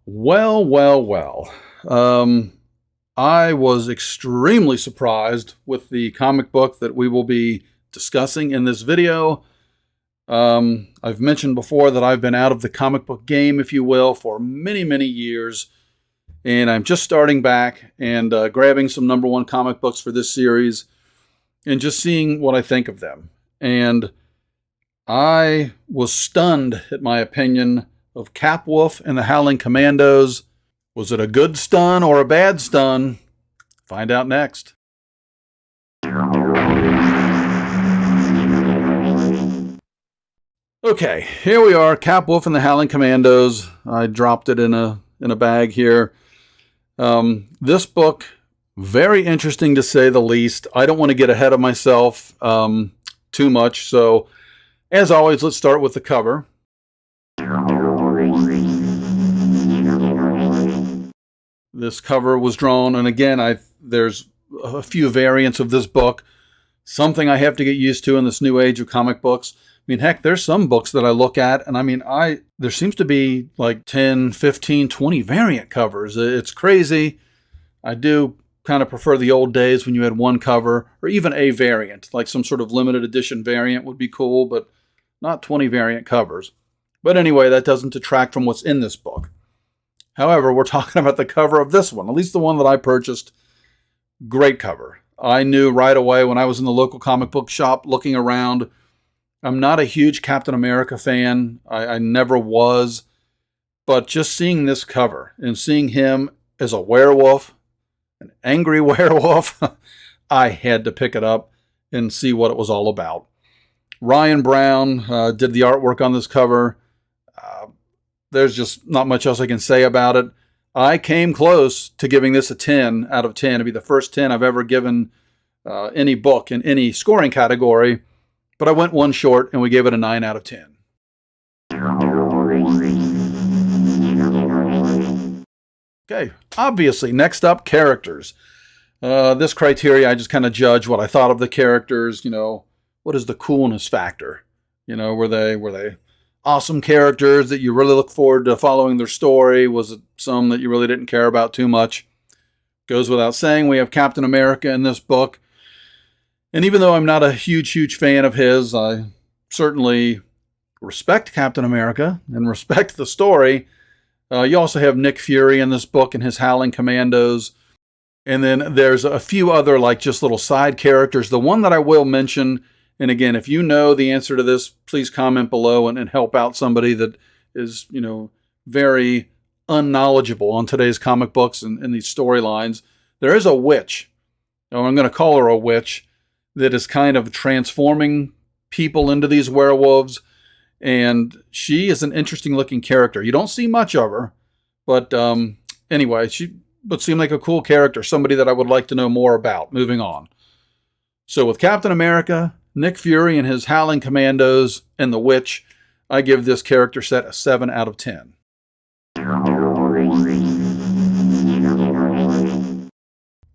Well, well, well. I was extremely surprised with the comic book that we will be discussing in this video. I've mentioned before that I've been out of the comic book game, if you will, for many, many years. And I'm just starting back and grabbing some number one comic books for this series and just seeing what I think of them. And I was stunned at my opinion of Capwolf and the Howling Commandos. Was it a good stun or a bad stun? Find out next. Okay, here we are, Capwolf and the Howling Commandos. I dropped it in a bag here. This book, very interesting to say the least. I don't want to get ahead of myself too much, so as always, let's start with the cover. This cover was drawn, and again, there's a few variants of this book. Something I have to get used to in this new age of comic books. I mean, heck, there's some books that I look at, and I mean, there seems to be like 10, 15, 20 variant covers. It's crazy. I do kind of prefer the old days when you had one cover, or even a variant, like some sort of limited edition variant would be cool, but not 20 variant covers. But anyway, that doesn't detract from what's in this book. However, we're talking about the cover of this one, at least the one that I purchased. Great cover. I knew right away when I was in the local comic book shop looking around. I'm not a huge Captain America fan. I never was. But just seeing this cover and seeing him as a werewolf, an angry werewolf, I had to pick it up and see what it was all about. Ryan Brown did the artwork on this cover. There's just not much else I can say about it. I came close to giving this a 10 out of 10. It'd be the first 10 I've ever given any book in any scoring category. But I went one short, and we gave it a 9 out of 10. Okay, obviously, next up, characters. This criteria, I just kind of judge what I thought of the characters. You know, what is the coolness factor? You know, were they awesome characters that you really look forward to following their story? Was it some that you really didn't care about too much? Goes without saying, we have Captain America in this book. And even though I'm not a huge fan of his, I certainly respect Captain America and respect the story. You also have Nick Fury in this book and his Howling Commandos. And then there's a few other like just little side characters. The one that I will mention, and again, if you know the answer to this, please comment below and help out somebody that is, you know, very unknowledgeable on today's comic books and these storylines. There is a witch. I'm going to call her a witch that is kind of transforming people into these werewolves. And she is an interesting looking character. You don't see much of her, but anyway, she would seem like a cool character, somebody that I would like to know more about. Moving on. So with Captain America, Nick Fury and his Howling Commandos, and the Witch, I give this character set a 7 out of 10.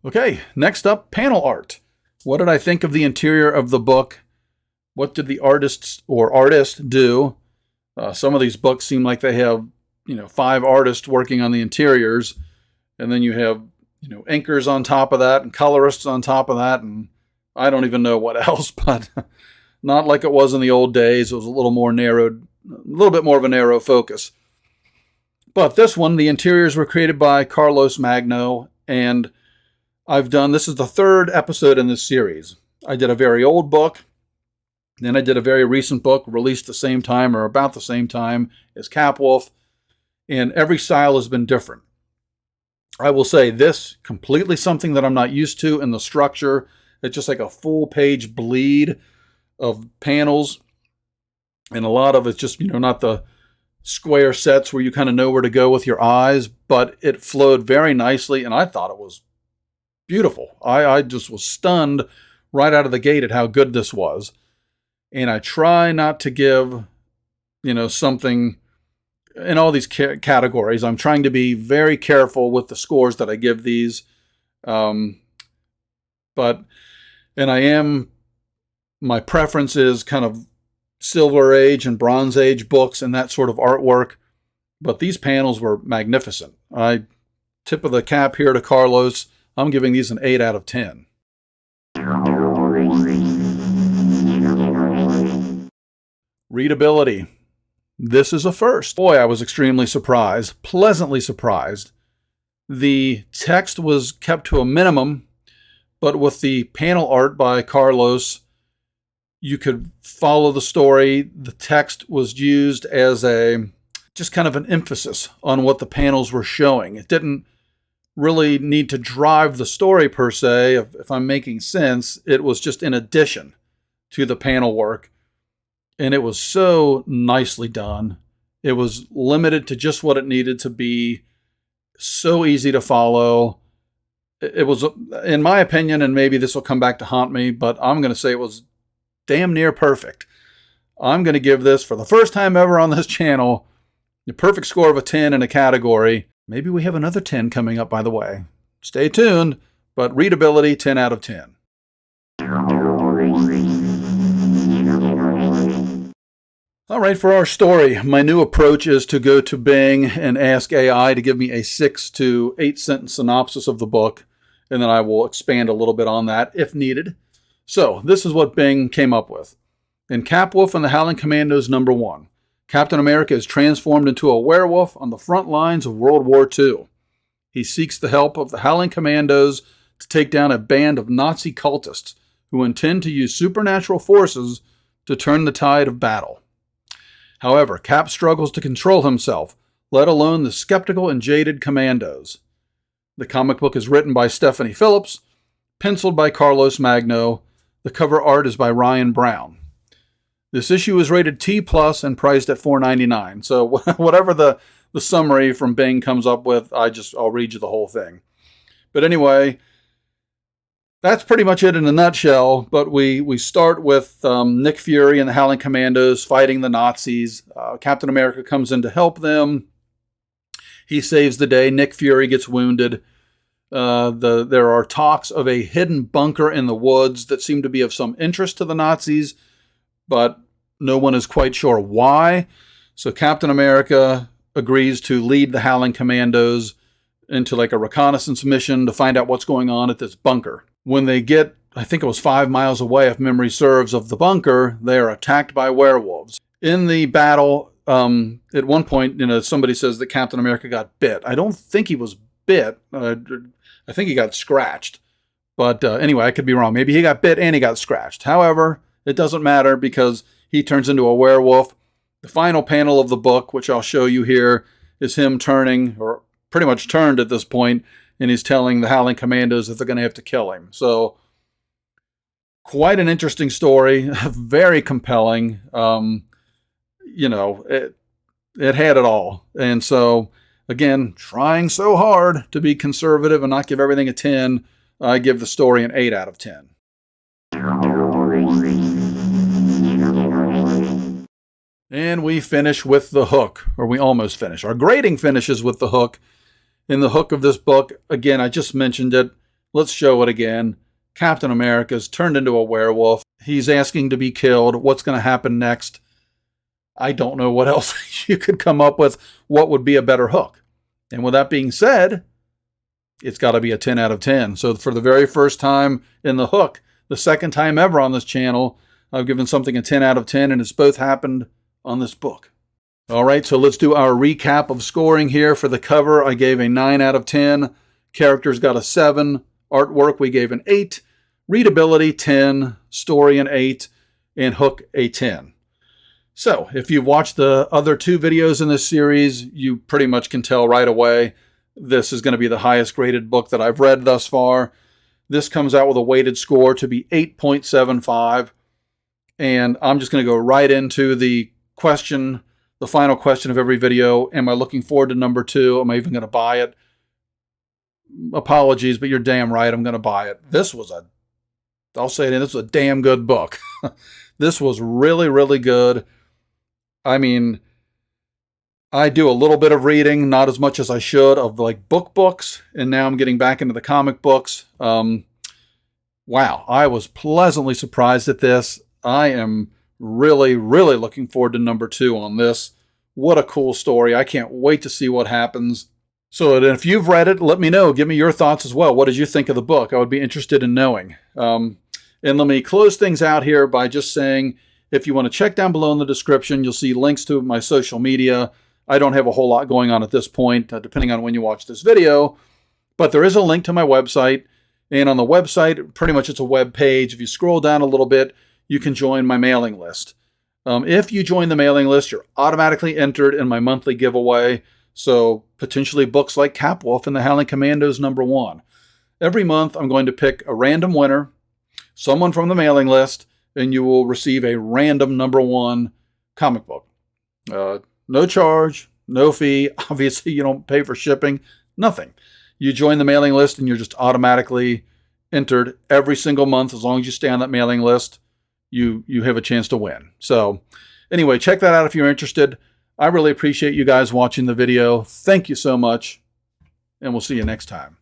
Okay, next up, panel art. What did I think of the interior of the book? What did the artist do? Some of these books seem like they have, 5 artists working on the interiors, and then you have, inkers on top of that and colorists on top of that, and I don't even know what else, but not like it was in the old days. It was a little more narrowed, a little bit more of a narrow focus. But this one, the interiors were created by Carlos Magno, and this is the 3rd episode in this series. I did a very old book, then I did a very recent book, released the same time or about the same time as Capwolf, and every style has been different. I will say this, completely something that I'm not used to in the structure. It's just like a full page bleed of panels, and a lot of it's just, not the square sets where you kind of know where to go with your eyes, but it flowed very nicely, and I thought it was beautiful. I just was stunned right out of the gate at how good this was. And I try not to give, something in all these categories. I'm trying to be very careful with the scores that I give these. My preference is kind of Silver Age and Bronze Age books and that sort of artwork. but these panels were magnificent. I tip of the cap here to Carlos. I'm giving these an 8 out of 10. Readability. This is a first. Boy, I was extremely surprised, pleasantly surprised. The text was kept to a minimum, but with the panel art by Carlos, you could follow the story. The text was used as just kind of an emphasis on what the panels were showing. It didn't really need to drive the story per se, if I'm making sense. It was just in addition to the panel work. And it was so nicely done. It was limited to just what it needed to be. So easy to follow. It was, in my opinion, and maybe this will come back to haunt me, but I'm going to say it was damn near perfect. I'm going to give this, for the first time ever on this channel, the perfect score of a 10 in a category. Maybe we have another 10 coming up, by the way. Stay tuned, but readability, 10 out of 10. All right, for our story, my new approach is to go to Bing and ask AI to give me a 6 to 8 sentence synopsis of the book, and then I will expand a little bit on that if needed. So, this is what Bing came up with. In Capwolf and the Howling Commandos #1, Captain America is transformed into a werewolf on the front lines of World War II. He seeks the help of the Howling Commandos to take down a band of Nazi cultists who intend to use supernatural forces to turn the tide of battle. However, Cap struggles to control himself, let alone the skeptical and jaded commandos. The comic book is written by Stephanie Phillips, penciled by Carlos Magno. The cover art is by Ryan Brown. This issue is rated T+ and priced at $4.99. So whatever the summary from Bing comes up with, I'll read you the whole thing. But anyway, that's pretty much it in a nutshell. But we start with Nick Fury and the Howling Commandos fighting the Nazis. Captain America comes in to help them. He saves the day. Nick Fury gets wounded. There are talks of a hidden bunker in the woods that seem to be of some interest to the Nazis, but no one is quite sure why. So Captain America agrees to lead the Howling Commandos into like a reconnaissance mission to find out what's going on at this bunker. When they get, I think it was 5 miles away, if memory serves, of the bunker, they are attacked by werewolves. In the battle, at one point, somebody says that Captain America got bit. I don't think he was bit. I think he got scratched. But anyway, I could be wrong. Maybe he got bit and he got scratched. However, it doesn't matter because he turns into a werewolf. The final panel of the book, which I'll show you here, is him turning, or pretty much turned at this point, and he's telling the Howling Commandos that they're going to have to kill him. So, quite an interesting story, very compelling. It had it all. And so, again, trying so hard to be conservative and not give everything a 10, I give the story an 8 out of 10. And we finish with the hook, or we almost finish. Our grading finishes with the hook. In the hook of this book, again, I just mentioned it. Let's show it again. Captain America's turned into a werewolf. He's asking to be killed. What's going to happen next? I don't know what else you could come up with. What would be a better hook? And with that being said, it's got to be a 10 out of 10. So for the very first time in the hook, the second time ever on this channel, I've given something a 10 out of 10, and it's both happened on this book. All right, so let's do our recap of scoring here. For the cover, I gave a 9 out of 10. Characters got a 7. Artwork, we gave an 8. Readability, 10. Story, an 8. And hook, a 10. So, if you've watched the other 2 videos in this series, you pretty much can tell right away this is going to be the highest graded book that I've read thus far. This comes out with a weighted score to be 8.75. And I'm just going to go right into the question, the final question of every video. Am I looking forward to number 2? Am I even going to buy it? Apologies, but you're damn right I'm going to buy it. This was this was a damn good book. This was really, really good. I mean, I do a little bit of reading, not as much as I should, of like books, and now I'm getting back into the comic books. Wow, I was pleasantly surprised at this. I am really, really looking forward to number 2 on this. What a cool story. I can't wait to see what happens. So if you've read it, let me know. Give me your thoughts as well. What did you think of the book? I would be interested in knowing. And let me close things out here by just saying, if you want to check down below in the description, you'll see links to my social media. I don't have a whole lot going on at this point, depending on when you watch this video. But there is a link to my website. And on the website, pretty much it's a web page. If you scroll down a little bit, you can join my mailing list. If you join the mailing list, you're automatically entered in my monthly giveaway. So potentially books like Capwolf and the Howling Commandos #1. Every month, I'm going to pick a random winner, someone from the mailing list, and you will receive a random #1 comic book. No charge, no fee. Obviously, you don't pay for shipping, nothing. You join the mailing list and you're just automatically entered every single month. As long as you stay on that mailing list, you have a chance to win. So anyway, check that out if you're interested. I really appreciate you guys watching the video. Thank you so much, and we'll see you next time.